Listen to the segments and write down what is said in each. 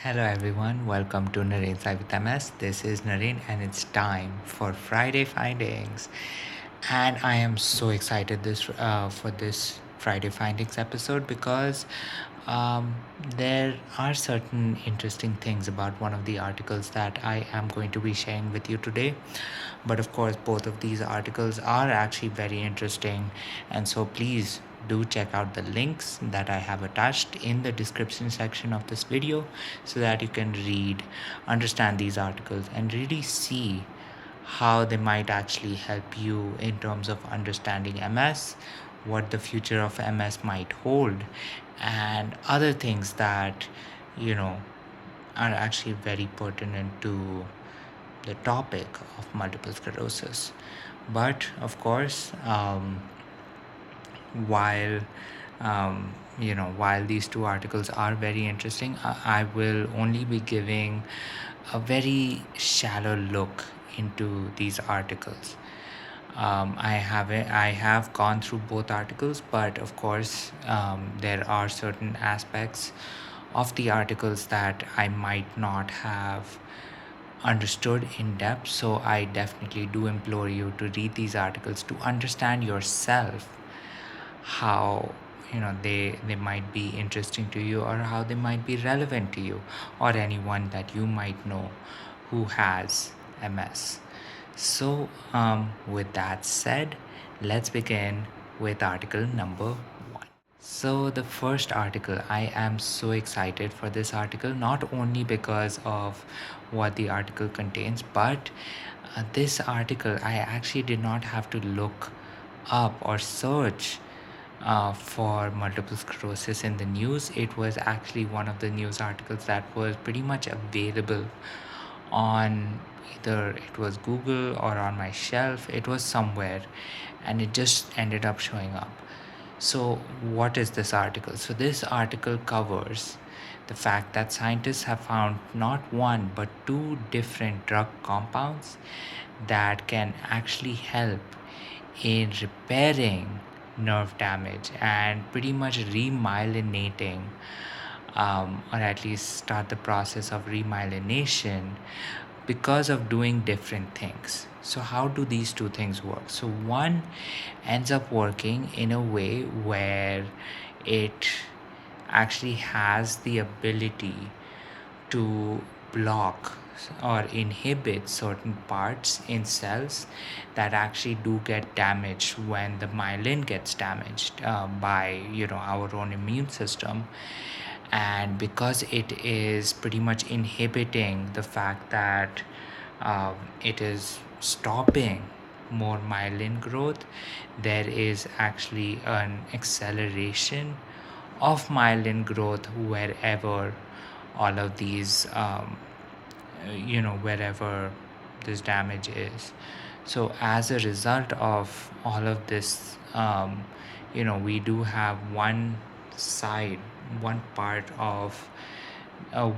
Hello everyone, welcome to Narain's Live with MS. This is Narain and it's time for Friday Findings. And I am so excited for this Friday Findings episode because um, there are certain interesting things about one of the articles that I am going to be sharing with you today. But of course, both of these articles are actually very interesting, and so please do check out the links that I have attached in the description section of this video so that you can read, understand these articles, and really see how they might actually help you in terms of understanding MS, what the future of MS might hold, and other things that you know are actually very pertinent to the topic of multiple sclerosis. But of course, while while these two articles are very interesting, I will only be giving a very shallow look into these articles. I have gone through both articles, but of course, there are certain aspects of the articles that I might not have understood in depth. So I definitely do implore you to read these articles to understand yourself how they might be interesting to you, or how they might be relevant to you or anyone that you might know who has MS. So with that said, let's begin with article number 1. So, the first article, I am so excited for this article, not only because of what the article contains, but this article, I actually did not have to look up or search for multiple sclerosis in the news. It was actually one of the news articles that was pretty much available on either it was Google or on my shelf. It was somewhere, and it just ended up showing up. So, what is this article? So, this article covers the fact that scientists have found not one but two different drug compounds that can actually help in repairing nerve damage and pretty much remyelinating, or at least start the process of remyelination because of doing different things. So, how do these two things work? So, one ends up working in a way where it actually has the ability to block or inhibit certain parts in cells that actually do get damaged when the myelin gets damaged by our own immune system. And because it is pretty much inhibiting the fact that it is stopping more myelin growth, there is actually an acceleration of myelin growth wherever all of these wherever this damage is. So as a result of all of this, we do have one part of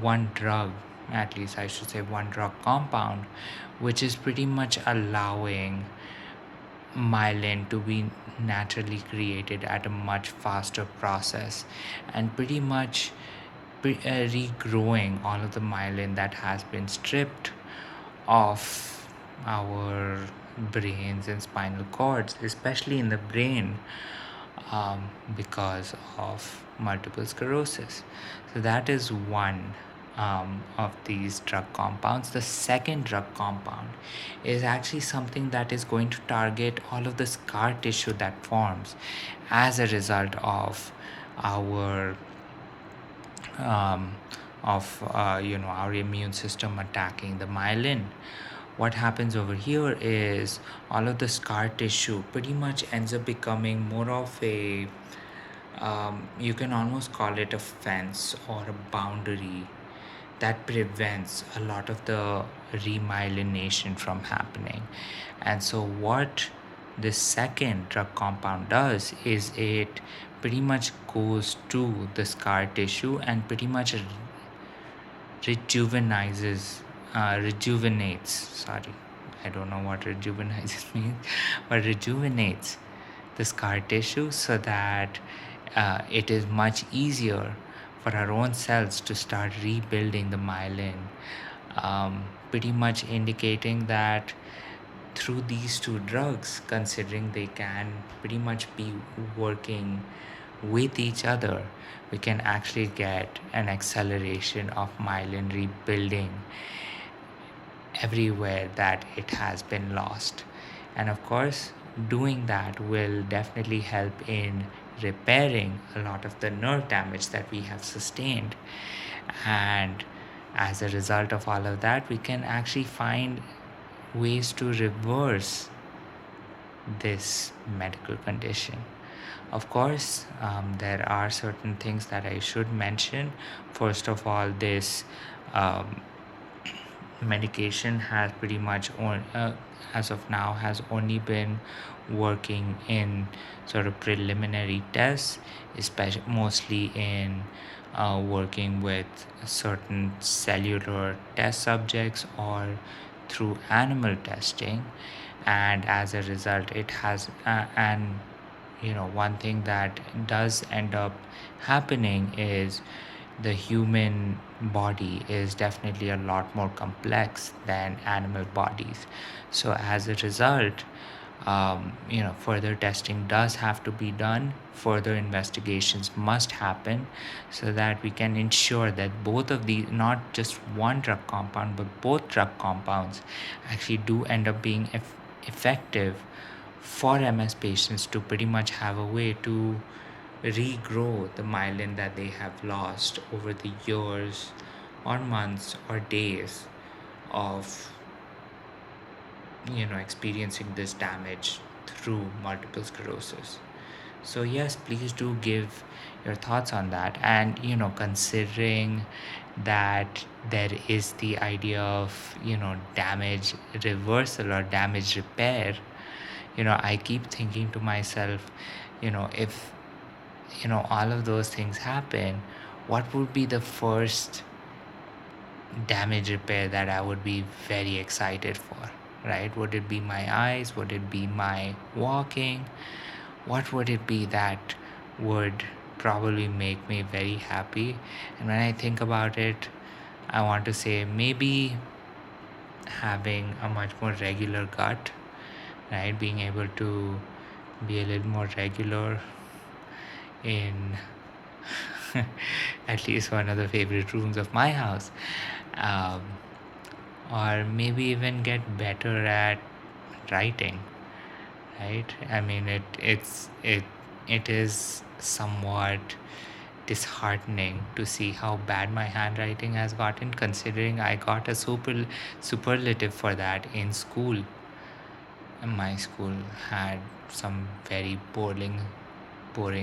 one drug, at least I should say one drug compound, which is pretty much allowing myelin to be naturally created at a much faster process, and pretty much regrowing all of the myelin that has been stripped of our brains and spinal cords, especially in the brain, because of multiple sclerosis. So that is one of these drug compounds. The second drug compound is actually something that is going to target all of the scar tissue that forms as a result of our our immune system attacking the myelin. What happens over here is all of the scar tissue pretty much ends up becoming more of a you can almost call it a fence or a boundary that prevents a lot of the remyelination from happening. And so what this second drug compound does is it pretty much goes to the scar tissue and pretty much rejuvenates, sorry, I don't know what rejuvenates means, but rejuvenates the scar tissue so that it is much easier for our own cells to start rebuilding the myelin, pretty much indicating that through these two drugs, considering they can pretty much be working with each other, we can actually get an acceleration of myelin rebuilding everywhere that it has been lost. And of course, doing that will definitely help in repairing a lot of the nerve damage that we have sustained. And as a result of all of that, we can actually find ways to reverse this medical condition. Of course, there are certain things that I should mention. First of all, this um, medication has pretty much as of now has only been working in sort of preliminary tests, especially mostly in working with certain cellular test subjects or through animal testing. And as a result, it has and one thing that does end up happening is the human body is definitely a lot more complex than animal bodies. So as a result, further testing does have to be done. Further investigations must happen so that we can ensure that both of these, not just one drug compound, but both drug compounds actually do end up being effective for MS patients to pretty much have a way to regrow the myelin that they have lost over the years or months or days of experiencing this damage through multiple sclerosis. So yes, please do give your thoughts on that. And considering that there is the idea of damage reversal or damage repair, I keep thinking to myself, if all of those things happen, what would be the first damage repair that I would be very excited for, right? Would it be my eyes? Would it be my walking? What would it be that would probably make me very happy? And when I think about it, I want to say maybe having a much more regular gut, right? Being able to be a little more regular in at least one of the favorite rooms of my house, um, or maybe even get better at writing, right? I mean, it is somewhat disheartening to see how bad my handwriting has gotten, considering I got a superlative for that in school. My school had some very boring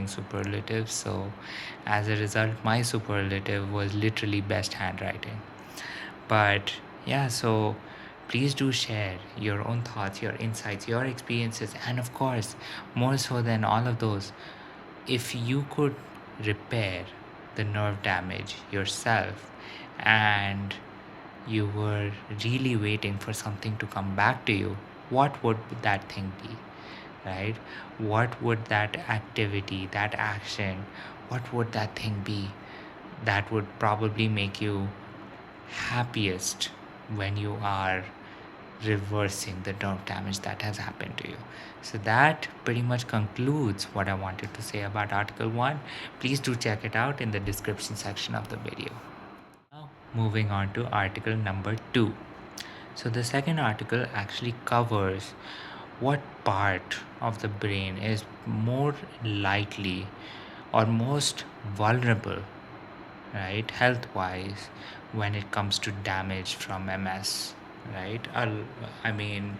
superlatives, so as a result my superlative was literally best handwriting. But yeah, so please do share your own thoughts, your insights, your experiences, and of course, more so than all of those, if you could repair the nerve damage yourself and you were really waiting for something to come back to you, what would that thing be, right? What would that activity, that action, what would that thing be that would probably make you happiest when you are reversing the nerve damage that has happened to you? So that pretty much concludes what I wanted to say about Article 1. Please do check it out in the description section of the video. Now, moving on to Article number 2. So the second article actually covers what part of the brain is more likely or most vulnerable, right, health wise, when it comes to damage from MS, right? I mean,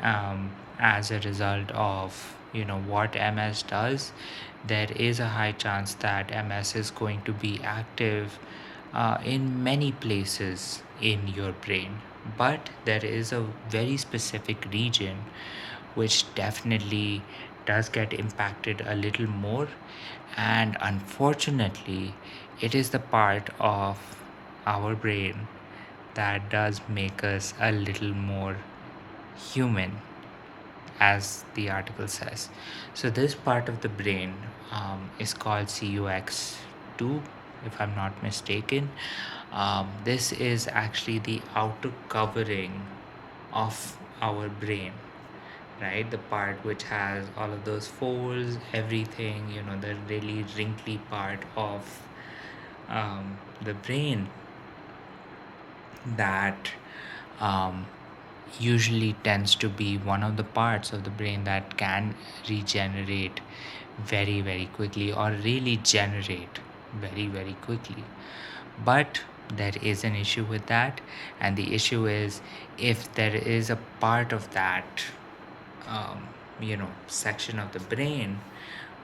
as a result of what MS does, there is a high chance that MS is going to be active in many places in your brain, but there is a very specific region which definitely does get impacted a little more. And unfortunately, it is the part of our brain that does make us a little more human, as the article says. So this part of the brain is called CUX2, if I'm not mistaken. This is actually the outer covering of our brain, right? The part which has all of those folds, everything, the really wrinkly part of the brain that um, usually tends to be one of the parts of the brain that can regenerate very, very quickly, or really generate very, very quickly. But there is an issue with that, and the issue is, if there is a part of that section of the brain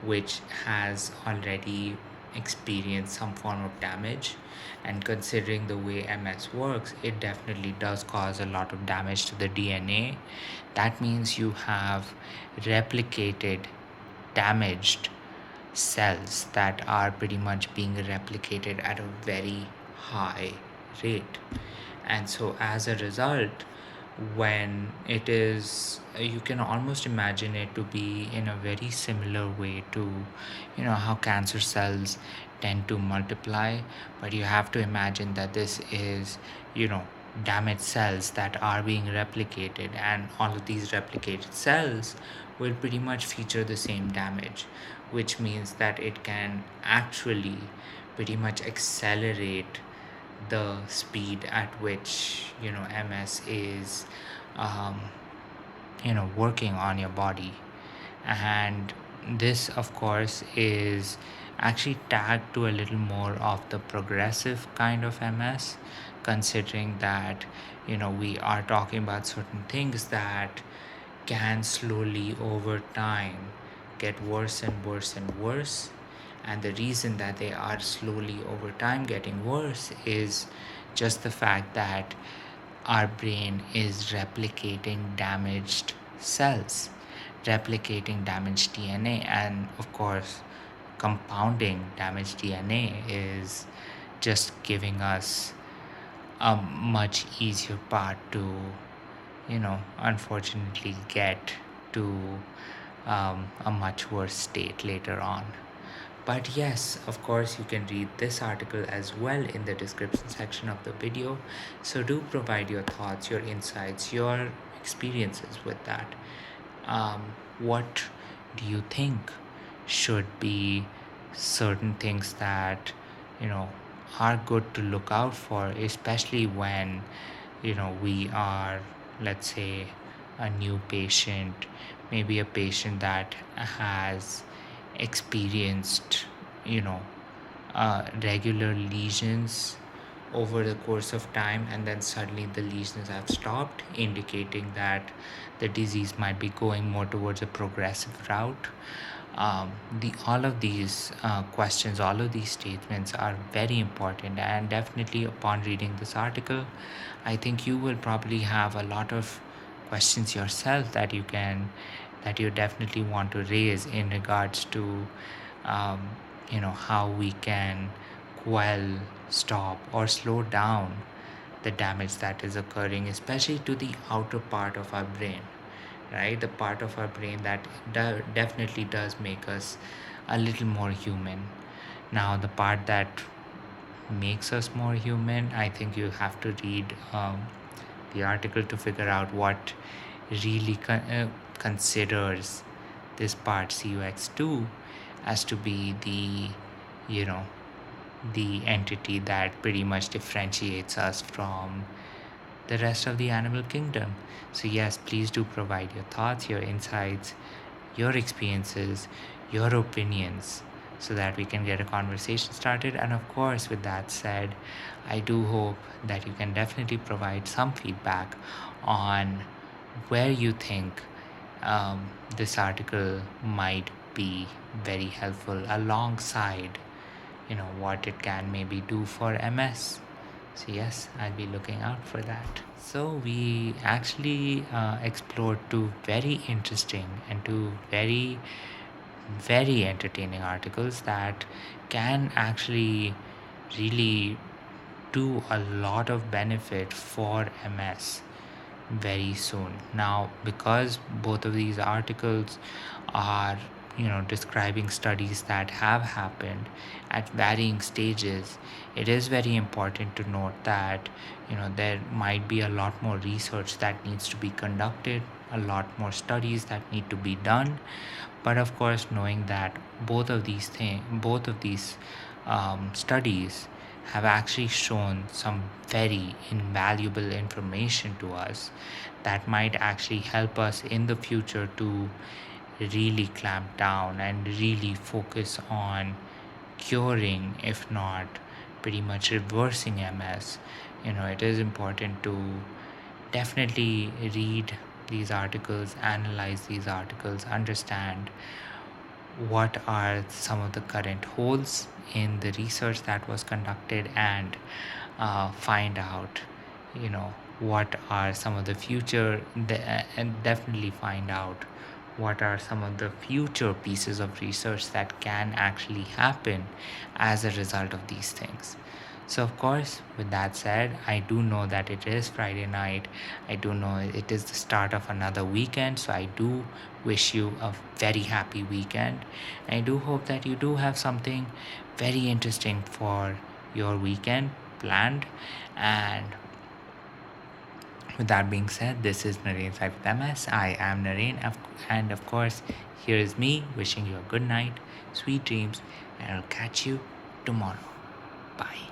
which has already experienced some form of damage, and considering the way MS works, it definitely does cause a lot of damage to the DNA. That means you have replicated damaged cells that are pretty much being replicated at a very high rate. And so as a result, when it is, you can almost imagine it to be in a very similar way to how cancer cells tend to multiply, but you have to imagine that this is damaged cells that are being replicated, and all of these replicated cells will pretty much feature the same damage, which means that it can actually pretty much accelerate the speed at which MS is um, working on your body. And this, of course, is actually tagged to a little more of the progressive kind of MS, considering that we are talking about certain things that can slowly over time get worse and worse and worse. And the reason that they are slowly over time getting worse is just the fact that our brain is replicating damaged cells, replicating damaged DNA, and of course, compounding damaged DNA is just giving us a much easier path to unfortunately get to a much worse state later on. But yes, of course, you can read this article as well in the description section of the video. So do provide your thoughts, your insights, your experiences with that. What do you think should be certain things that you know are good to look out for, especially when we are, let's say, a new patient, maybe a patient that has experienced you know regular lesions over the course of time, and then suddenly the lesions have stopped, indicating that the disease might be going more towards a progressive route. The all of these questions, all of these statements are very important, and definitely upon reading this article, I think you will probably have a lot of questions yourself that you definitely want to raise in regards to how we can quell, stop, or slow down the damage that is occurring, especially to the outer part of our brain, right? The part of our brain that definitely does make us a little more human. Now, the part that makes us more human, I think you have to read the article to figure out what really considers this part CUX2 as to be you know the entity that pretty much differentiates us from the rest of the animal kingdom. So yes, please do provide your thoughts, your insights, your experiences, your opinions, so that we can get a conversation started. And of course, with that said, I do hope that you can definitely provide some feedback on where you think this article might be very helpful, alongside what it can maybe do for MS. So yes, I'll be looking out for that. So we actually explored two very interesting and two very, very entertaining articles that can actually really do a lot of benefit for MS very soon. Now, because both of these articles are describing studies that have happened at varying stages, it is very important to note that there might be a lot more research that needs to be conducted, a lot more studies that need to be done. But of course, knowing that both of these studies have actually shown some very invaluable information to us that might actually help us in the future to really clamp down and really focus on curing, if not pretty much reversing MS. It is important to definitely read these articles, analyze these articles, understand what are some of the current holes in the research that was conducted, and find out what are some of the future and definitely find out what are some of the future pieces of research that can actually happen as a result of these things. So, of course, with that said, I do know that it is Friday night. I do know it is the start of another weekend. So, I do wish you a very happy weekend. I do hope that you do have something very interesting for your weekend planned. And with that being said, this is Narain's Life with MS. I am Narain, and of course, here is me wishing you a good night, sweet dreams, and I'll catch you tomorrow. Bye.